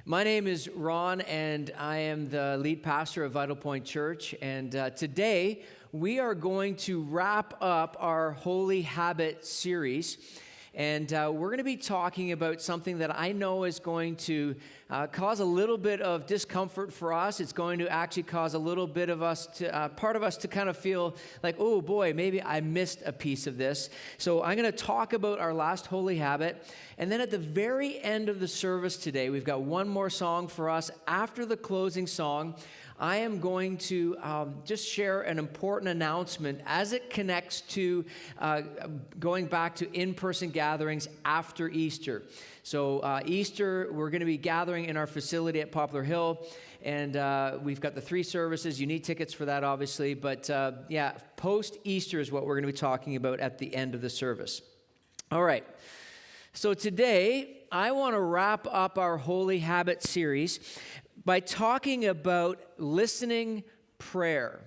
My name is Ron, and I am the lead pastor of Vitalpoint Church. And today, we are going to wrap up our Holy Habit series. And we're going to be talking about something that I know is going to cause a little bit of discomfort for us. It's going to actually cause a little bit of us to, part of us to kind of feel like, oh boy, maybe I missed a piece of this. So I'm going to talk about our last holy habit. And then at the very end of the service today, we've got one more song for us. After the closing song, I am going to just share an important announcement as it connects to going back to in-person gatherings after Easter. So Easter, we're going to be gathering in our facility at Poplar Hill, and we've got the 3 services. You need tickets for that, obviously, but yeah, post-Easter is what we're going to be talking about at the end of the service. All right, so today, I want to wrap up our Holy Habit series by talking about listening prayer.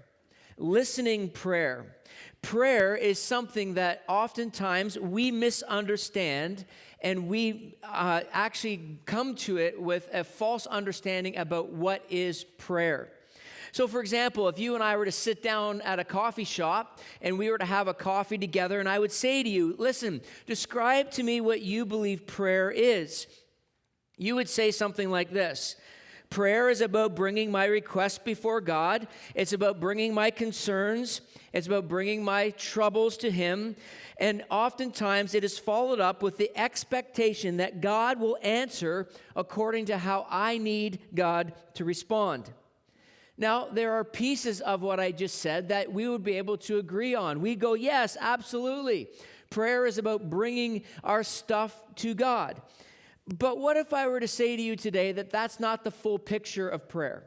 Listening prayer. Prayer is something that oftentimes we misunderstand, and we actually come to it with a false understanding about what is prayer. So, for example, if you and I were to sit down at a coffee shop and we were to have a coffee together, and I would say to you, listen, describe to me what you believe prayer is. You would say something like this. Prayer is about bringing my requests before God. It's about bringing my concerns. It's about bringing my troubles to Him. And oftentimes it is followed up with the expectation that God will answer according to how I need God to respond. Now, there are pieces of what I just said that we would be able to agree on. We go, yes, absolutely. Prayer is about bringing our stuff to God. But what if I were to say to you today that that's not the full picture of prayer?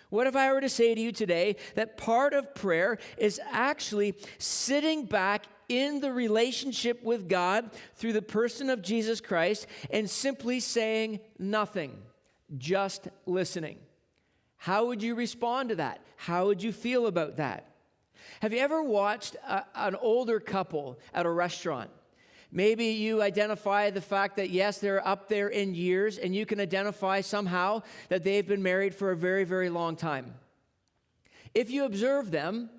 What if I were to say to you today that part of prayer is actually sitting back in the relationship with God through the person of Jesus Christ and simply saying nothing, just listening? How would you respond to that? How would you feel about that? Have you ever watched an older couple at a restaurant? Maybe you identify the fact that, yes, they're up there in years, and you can identify somehow that they've been married for a very, very long time. If you observe them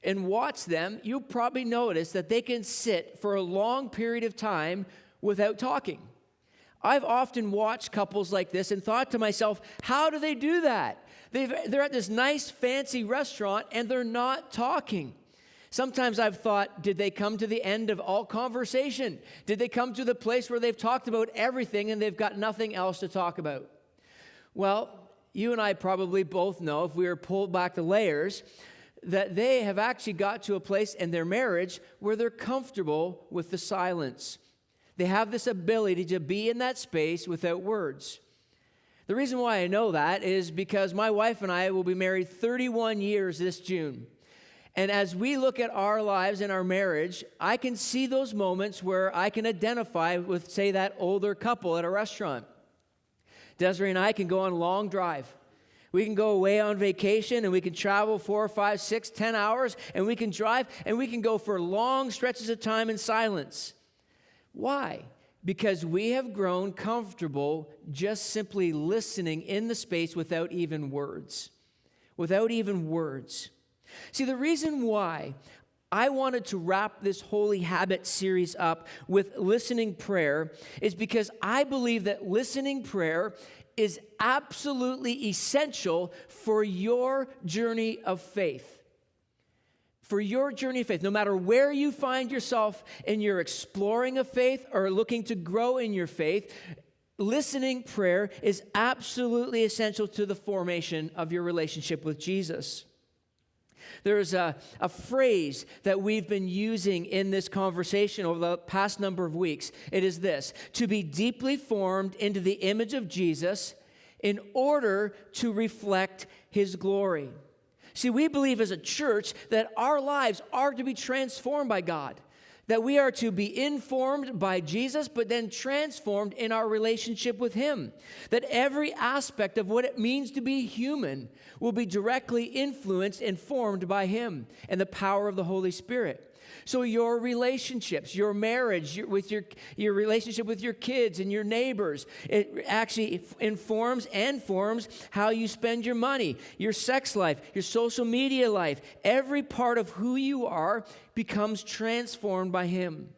and watch them, you'll probably notice that they can sit for a long period of time without talking. I've often watched couples like this and thought to myself, how do they do that? They're at this nice, fancy restaurant, and they're not talking. Sometimes I've thought, did they come to the end of all conversation? Did they come to the place where they've talked about everything and they've got nothing else to talk about? Well, you and I probably both know, if we were pulled back the layers, that they have actually got to a place in their marriage where they're comfortable with the silence. They have this ability to be in that space without words. The reason why I know that is because my wife and I will be married 31 years this June. And as we look at our lives and our marriage, I can see those moments where I can identify with, say, that older couple at a restaurant. Desiree and I can go on a long drive. We can go away on vacation, and we can travel 4, 5, 6, 10 hours, and we can drive, and we can go for long stretches of time in silence. Why? Because we have grown comfortable just simply listening in the space without even words. Without even words. See, the reason why I wanted to wrap this Holy Habit series up with listening prayer is because I believe that listening prayer is absolutely essential for your journey of faith. For your journey of faith, no matter where you find yourself in your exploring of faith or looking to grow in your faith, listening prayer is absolutely essential to the formation of your relationship with Jesus. There's a phrase that we've been using in this conversation over the past number of weeks. It is this: to be deeply formed into the image of Jesus in order to reflect His glory. See, we believe as a church that our lives are to be transformed by God. That we are to be informed by Jesus, but then transformed in our relationship with Him. That every aspect of what it means to be human will be directly influenced and formed by Him and the power of the Holy Spirit. So your relationships, your marriage, your relationship with your kids and your neighbors, it actually informs and forms how you spend your money, your sex life, your social media life. Every part of who you are becomes transformed by him.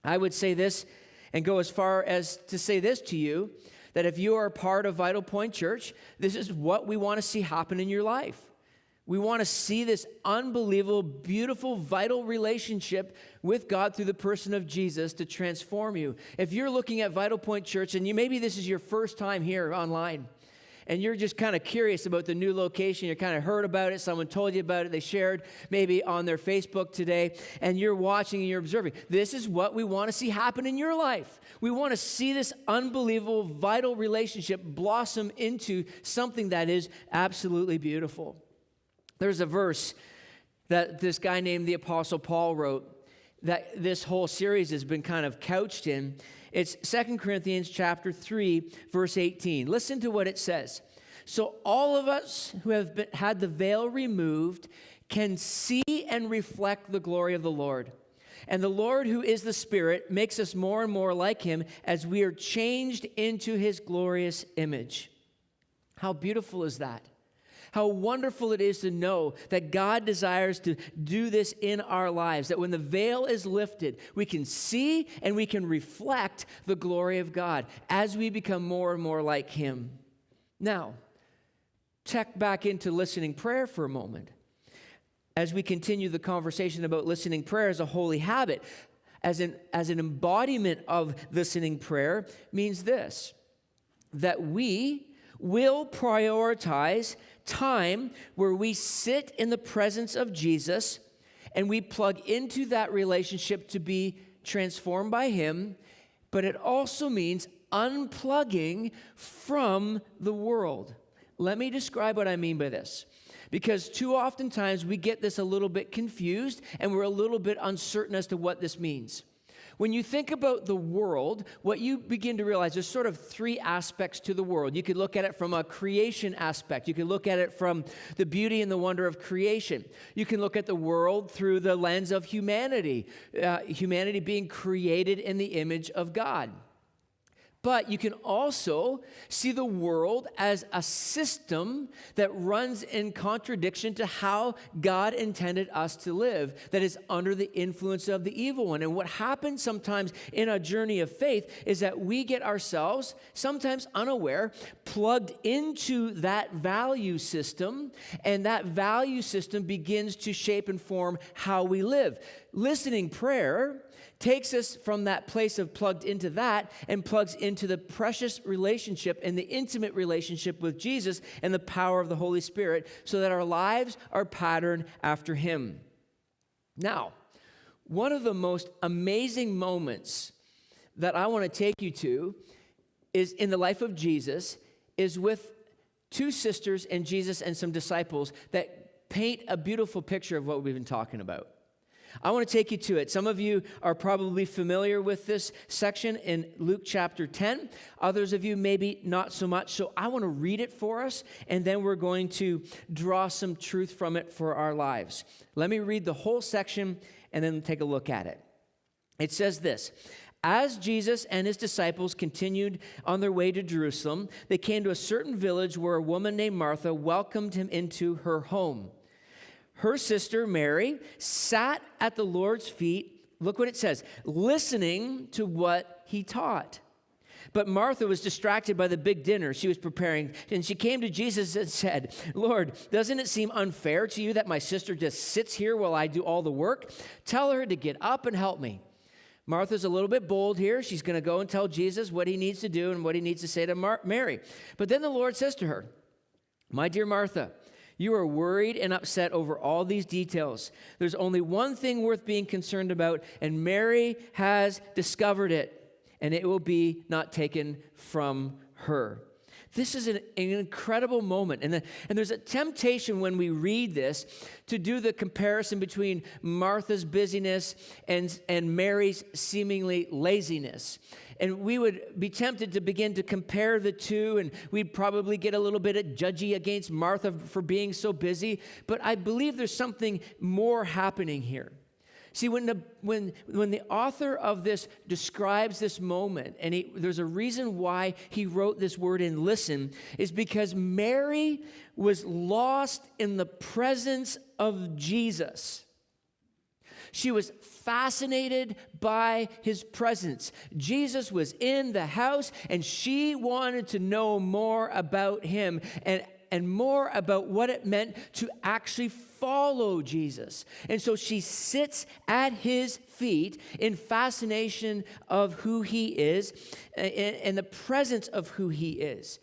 I would say this and go as far as to say this to you, that if you are a part of Vital Point Church, this is what we want to see happen in your life. We want to see this unbelievable, beautiful, vital relationship with God through the person of Jesus to transform you. If you're looking at Vital Point Church, and maybe this is your first time here online, and you're just kind of curious about the new location, you kind of heard about it, someone told you about it, they shared maybe on their Facebook today, and you're watching and you're observing. This is what we want to see happen in your life. We want to see this unbelievable, vital relationship blossom into something that is absolutely beautiful. There's a verse that this guy named the Apostle Paul wrote that this whole series has been kind of couched in. It's 2 Corinthians chapter 3, verse 18. Listen to what it says. So all of us who have had the veil removed can see and reflect the glory of the Lord. And the Lord, who is the Spirit, makes us more and more like him as we are changed into his glorious image. How beautiful is that? How wonderful it is to know that God desires to do this in our lives, that when the veil is lifted, we can see and we can reflect the glory of God as we become more and more like him. Now, check back into listening prayer for a moment. As we continue the conversation about listening prayer as a holy habit, as an embodiment of listening prayer, means this, that we will prioritize time where we sit in the presence of Jesus and we plug into that relationship to be transformed by him, but it also means unplugging from the world. Let me describe what I mean by this, because too oftentimes we get this a little bit confused and we're a little bit uncertain as to what this means. When you think about the world, what you begin to realize, there's sort of three aspects to the world. You could look at it from a creation aspect. You could look at it from the beauty and the wonder of creation. You can look at the world through the lens of humanity, humanity being created in the image of God. But you can also see the world as a system that runs in contradiction to how God intended us to live, that is under the influence of the evil one. And what happens sometimes in a journey of faith is that we get ourselves, sometimes unaware, plugged into that value system, and that value system begins to shape and form how we live. Listening prayer takes us from that place of plugged into that and plugs into the precious relationship and the intimate relationship with Jesus and the power of the Holy Spirit so that our lives are patterned after him. Now, one of the most amazing moments that I want to take you to is in the life of Jesus is with two sisters and Jesus and some disciples that paint a beautiful picture of what we've been talking about. I want to take you to it. Some of you are probably familiar with this section in Luke chapter 10. Others of you maybe not so much. So I want to read it for us, and then we're going to draw some truth from it for our lives. Let me read the whole section and then take a look at it. It says this: As Jesus and his disciples continued on their way to Jerusalem, they came to a certain village where a woman named Martha welcomed him into her home. Her sister, Mary, sat at the Lord's feet, look what it says, listening to what he taught. But Martha was distracted by the big dinner she was preparing, and she came to Jesus and said, Lord, doesn't it seem unfair to you that my sister just sits here while I do all the work? Tell her to get up and help me. Martha's a little bit bold here. She's going to go and tell Jesus what he needs to do and what he needs to say to Mary. But then the Lord says to her, my dear Martha, you are worried and upset over all these details. There's only one thing worth being concerned about, and Mary has discovered it, and it will be not taken from her. This is an incredible moment. And there's a temptation when we read this to do the comparison between Martha's busyness and Mary's seemingly laziness. And we would be tempted to begin to compare the two, and we'd probably get a little bit judgy against Martha for being so busy. But I believe there's something more happening here. See, when the author of this describes this moment, and there's a reason why he wrote this word in listen, is because Mary was lost in the presence of Jesus. She was fascinated by his presence. Jesus was in the house, and she wanted to know more about him and more about what it meant to actually follow Jesus. And so she sits at his feet in fascination of who he is and the presence of who he is.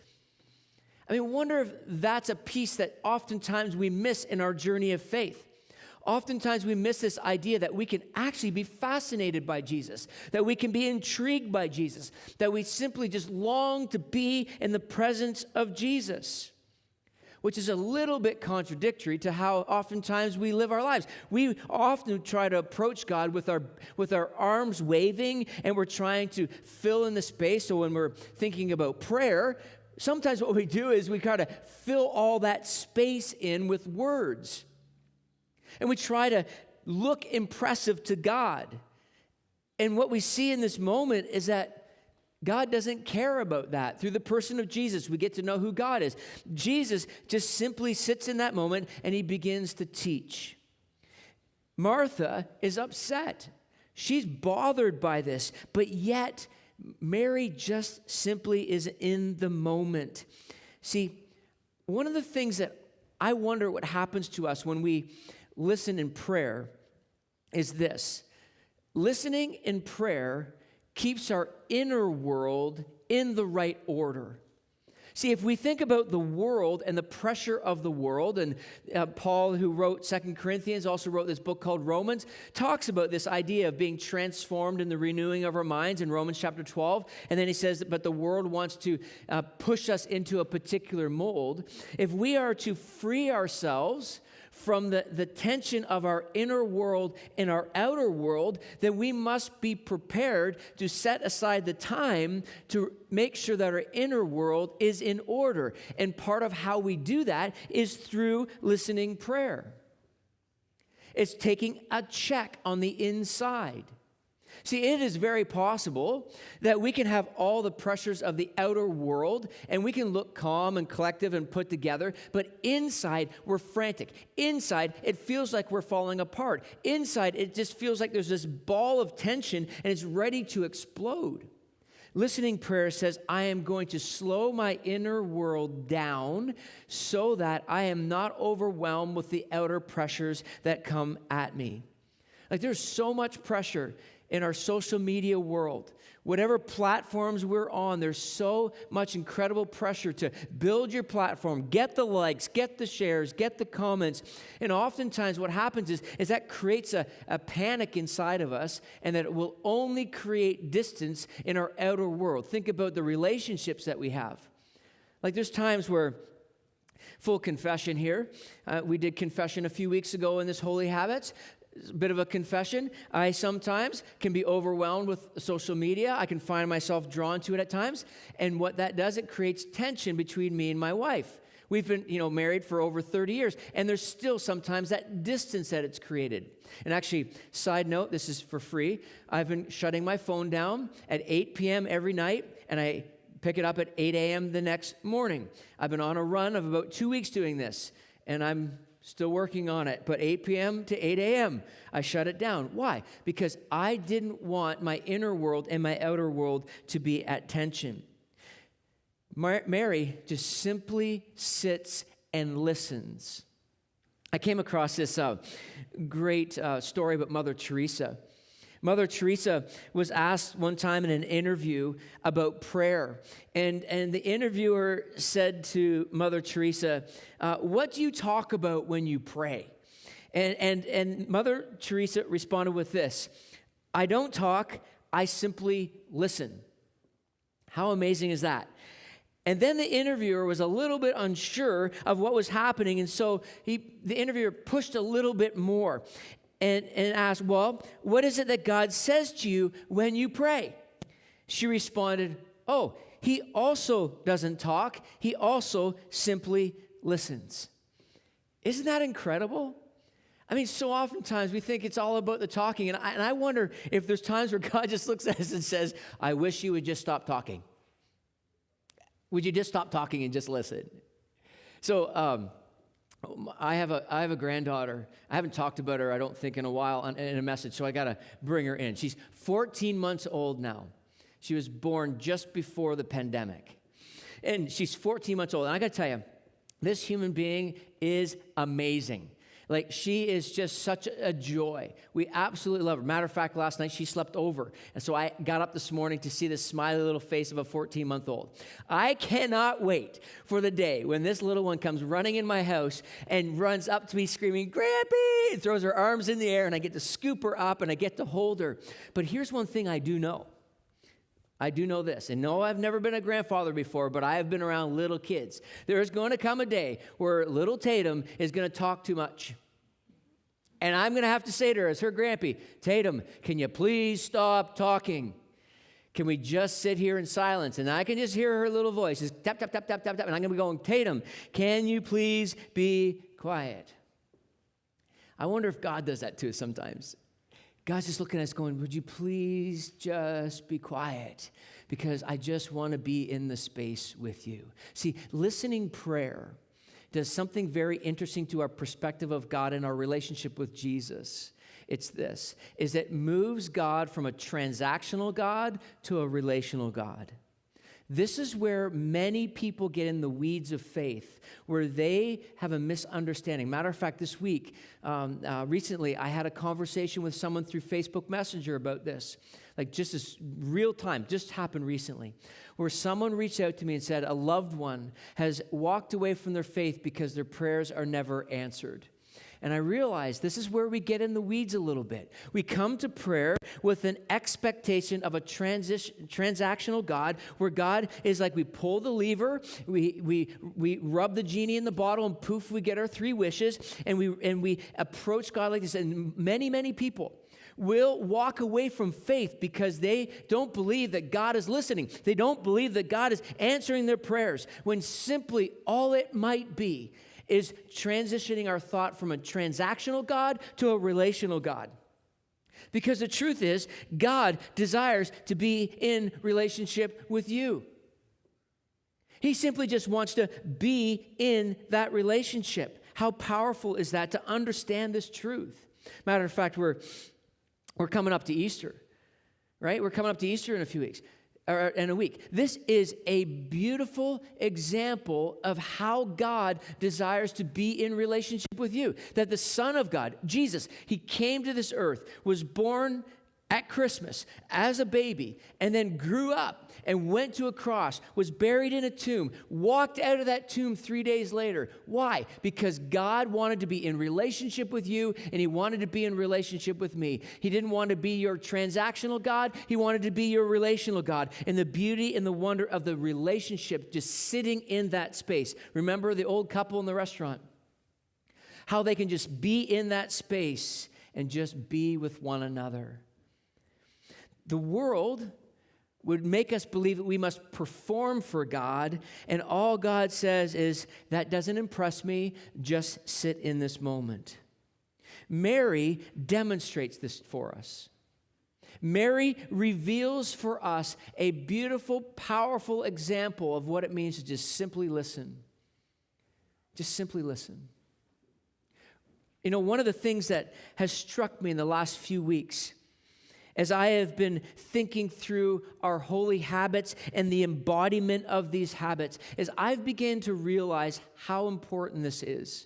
I mean, I wonder if that's a piece that oftentimes we miss in our journey of faith. Oftentimes we miss this idea that we can actually be fascinated by Jesus, that we can be intrigued by Jesus, that we simply just long to be in the presence of Jesus, which is a little bit contradictory to how oftentimes we live our lives. We often try to approach God with our arms waving, and we're trying to fill in the space. So when we're thinking about prayer, sometimes what we do is we try to fill all that space in with words. And we try to look impressive to God. And what we see in this moment is that God doesn't care about that. Through the person of Jesus, we get to know who God is. Jesus just simply sits in that moment and he begins to teach. Martha is upset. She's bothered by this, but yet Mary just simply is in the moment. See, one of the things that I wonder what happens to us when we listen in prayer is this. Listening in prayer keeps our inner world in the right order. See, if we think about the world and the pressure of the world, and Paul, who wrote 2 Corinthians, also wrote this book called Romans, talks about this idea of being transformed in the renewing of our minds in Romans chapter 12. And then he says, but the world wants to push us into a particular mold. If we are to free ourselves from the tension of our inner world and our outer world, then we must be prepared to set aside the time to make sure that our inner world is in order. And part of how we do that is through listening prayer. It's taking a check on the inside. See, it is very possible that we can have all the pressures of the outer world and we can look calm and collective and put together, but inside we're frantic. Inside it feels like we're falling apart. Inside it just feels like there's this ball of tension and it's ready to explode. Listening prayer says, I am going to slow my inner world down so that I am not overwhelmed with the outer pressures that come at me. Like there's so much pressure in our social media world. Whatever platforms we're on, there's so much incredible pressure to build your platform, get the likes, get the shares, get the comments. And oftentimes what happens is that creates a panic inside of us, and that it will only create distance in our outer world. Think about the relationships that we have. Like there's times where, full confession here, we did confession a few weeks ago in this Holy Habits. A bit of a confession. I sometimes can be overwhelmed with social media. I can find myself drawn to it at times. And what that does, it creates tension between me and my wife. We've been, married for over 30 years, and there's still sometimes that distance that it's created. And actually, side note, this is for free. I've been shutting my phone down at 8 p.m. every night, and I pick it up at 8 a.m. the next morning. I've been on a run of about 2 weeks doing this, and I'm still working on it, but 8 p.m. to 8 a.m., I shut it down. Why? Because I didn't want my inner world and my outer world to be at tension. Mary just simply sits and listens. I came across this great story about Mother Teresa. Mother Teresa was asked one time in an interview about prayer, and the interviewer said to Mother Teresa, what do you talk about when you pray? And Mother Teresa responded with this, I don't talk, I simply listen. How amazing is that? And then the interviewer was a little bit unsure of what was happening, and so the interviewer pushed a little bit more. And asked, well, what is it that God says to you when you pray? She responded, oh, he also doesn't talk. He also simply listens. Isn't that incredible? I mean, so oftentimes we think it's all about the talking, and I wonder if there's times where God just looks at us and says, I wish you would just stop talking. Would you just stop talking and just listen? So I have a granddaughter. I haven't talked about her, I don't think, in a while in a message, so I got to bring her in. She's 14 months old now. She was born just before the pandemic. And she's 14 months old. And I got to tell you, this human being is amazing. Like, she is just such a joy. We absolutely love her. Matter of fact, last night she slept over. And so I got up this morning to see the smiley little face of a 14-month-old. I cannot wait for the day when this little one comes running in my house and runs up to me screaming, Grampy, and throws her arms in the air, and I get to scoop her up and I get to hold her. But here's one thing I do know. I do know this, and no, I've never been a grandfather before, but I have been around little kids. There is going to come a day where little Tatum is going to talk too much. And I'm going to have to say to her as her grampy, Tatum, can you please stop talking? Can we just sit here in silence? And I can just hear her little voice, just tap, tap, tap, tap, tap, tap, and I'm going to be going, Tatum, can you please be quiet? I wonder if God does that to us sometimes. God's just looking at us going, would you please just be quiet? Because I just want to be in the space with you. See, listening prayer does something very interesting to our perspective of God and our relationship with Jesus. It's this, is it moves God from a transactional God to a relational God. This is where many people get in the weeds of faith, where they have a misunderstanding. Matter of fact, this week, recently, I had a conversation with someone through Facebook Messenger about this. Like, just this real time, just happened recently, where someone reached out to me and said a loved one has walked away from their faith because their prayers are never answered. And I realized this is where we get in the weeds a little bit. We come to prayer with an expectation of a transactional God, where God is like, we pull the lever, we rub the genie in the bottle, and poof, we get our 3 wishes, and we approach God like this. And many people will walk away from faith because they don't believe that God is listening. They don't believe that God is answering their prayers, when simply all it might be is transitioning our thought from a transactional God to a relational God. Because the truth is, God desires to be in relationship with you. He simply just wants to be in that relationship. How powerful is that, to understand this truth? Matter of fact, we're coming up to Easter, right? We're coming up to Easter in a few weeks. Or in a week. This is a beautiful example of how God desires to be in relationship with you. That the Son of God, Jesus, he came to this earth, was born at Christmas as a baby, and then grew up and went to a cross, was buried in a tomb, walked out of that tomb 3 days later. Why? Because God wanted to be in relationship with you, and he wanted to be in relationship with me. He didn't want to be your transactional God. He wanted to be your relational God. And the beauty and the wonder of the relationship just sitting in that space. Remember the old couple in the restaurant? How they can just be in that space and just be with one another. The world would make us believe that we must perform for God, and all God says is, that doesn't impress me, just sit in this moment. Mary demonstrates this for us. Mary reveals for us a beautiful, powerful example of what it means to just simply listen. Just simply listen. You know, one of the things that has struck me in the last few weeks, as I have been thinking through our holy habits and the embodiment of these habits, is I've begun to realize how important this is.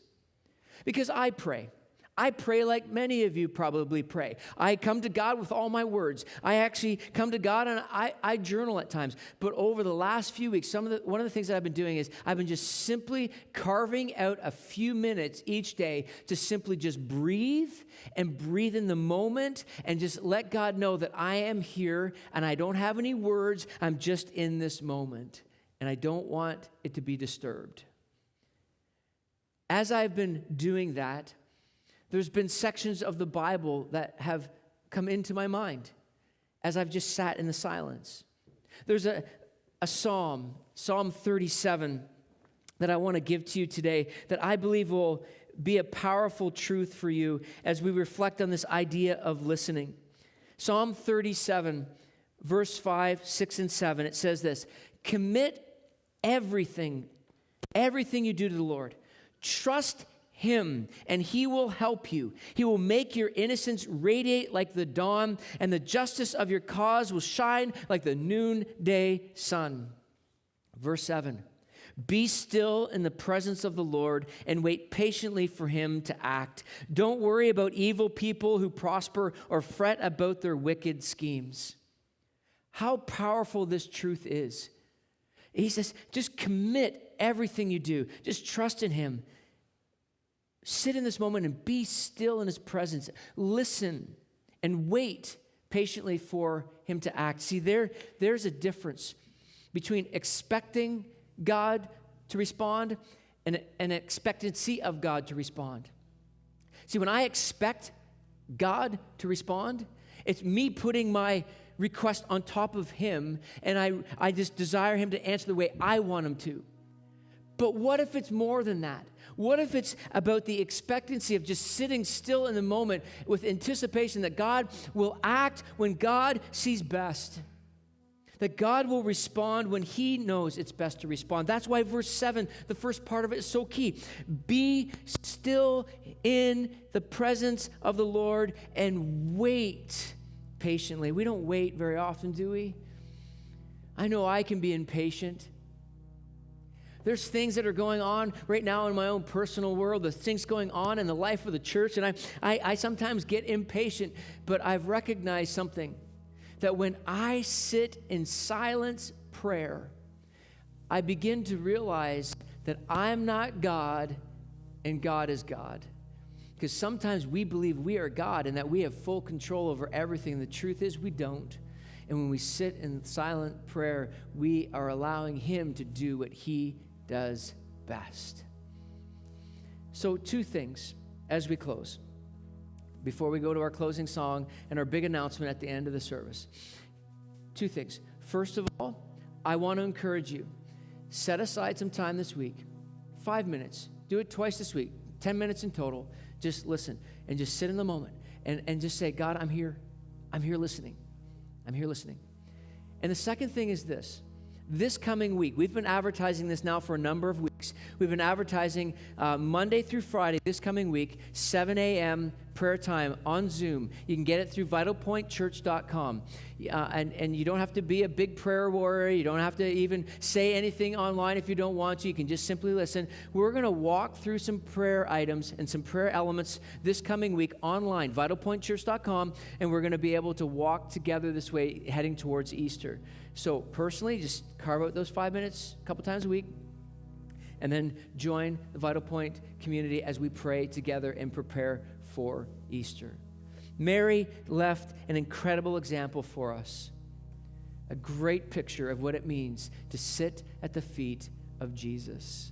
Because I pray. I pray like many of you probably pray. I come to God with all my words. I actually come to God and I journal at times. But over the last few weeks, one of the things that I've been doing is I've been just simply carving out a few minutes each day to simply just breathe and breathe in the moment and just let God know that I am here and I don't have any words. I'm just in this moment and I don't want it to be disturbed. As I've been doing that, there's been sections of the Bible that have come into my mind as I've just sat in the silence. There's a psalm, Psalm 37, that I want to give to you today that I believe will be a powerful truth for you as we reflect on this idea of listening. Psalm 37, verse 5, 6, and 7, it says this: commit everything you do to the Lord. Trust Him, and He will help you. He will make your innocence radiate like the dawn, and the justice of your cause will shine like the noonday sun. Verse 7, be still in the presence of the Lord and wait patiently for Him to act. Don't worry about evil people who prosper or fret about their wicked schemes. How powerful this truth is. He says, just commit everything you do. Just trust in Him. Sit in this moment and be still in His presence. Listen and wait patiently for Him to act. See, there's a difference between expecting God to respond and an expectancy of God to respond. See, when I expect God to respond, it's me putting my request on top of Him, and I just desire Him to answer the way I want Him to. But what if it's more than that? What if it's about the expectancy of just sitting still in the moment with anticipation that God will act when God sees best? That God will respond when He knows it's best to respond. That's why verse 7, the first part of it, is so key. Be still in the presence of the Lord and wait patiently. We don't wait very often, do we? I know I can be impatient. There's things that are going on right now in my own personal world. There's things going on in the life of the church, and I sometimes get impatient, but I've recognized something. That when I sit in silence prayer, I begin to realize that I'm not God and God is God. Because sometimes we believe we are God and that we have full control over everything. The truth is we don't. And when we sit in silent prayer, we are allowing Him to do what He does best. So 2 things as we close, before we go to our closing song and our big announcement at the end of the service. 2 things. First of all, I want to encourage you, set aside some time this week, 5 minutes. Do it twice this week, 10 minutes in total. Just listen and just sit in the moment and just say, God, I'm here. I'm here listening. I'm here listening. And the second thing is this coming week, we've been advertising this now for a number of weeks. We've been advertising Monday through Friday this coming week, 7 a.m. prayer time on Zoom. You can get it through vitalpointchurch.com. And you don't have to be a big prayer warrior. You don't have to even say anything online if you don't want to. You can just simply listen. We're going to walk through some prayer items and some prayer elements this coming week online, vitalpointchurch.com, and we're going to be able to walk together this way heading towards Easter. So personally, just carve out those 5 minutes a couple times a week, and then join the Vital Point community as we pray together and prepare for Easter. Mary left an incredible example for us, a great picture of what it means to sit at the feet of Jesus.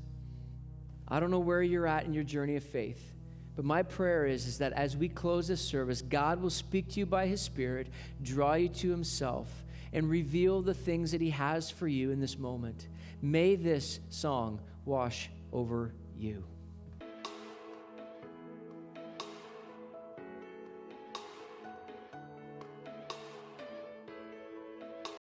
I don't know where you're at in your journey of faith, but my prayer is that as we close this service, God will speak to you by His Spirit, draw you to Himself, and reveal the things that He has for you in this moment. May this song wash over you.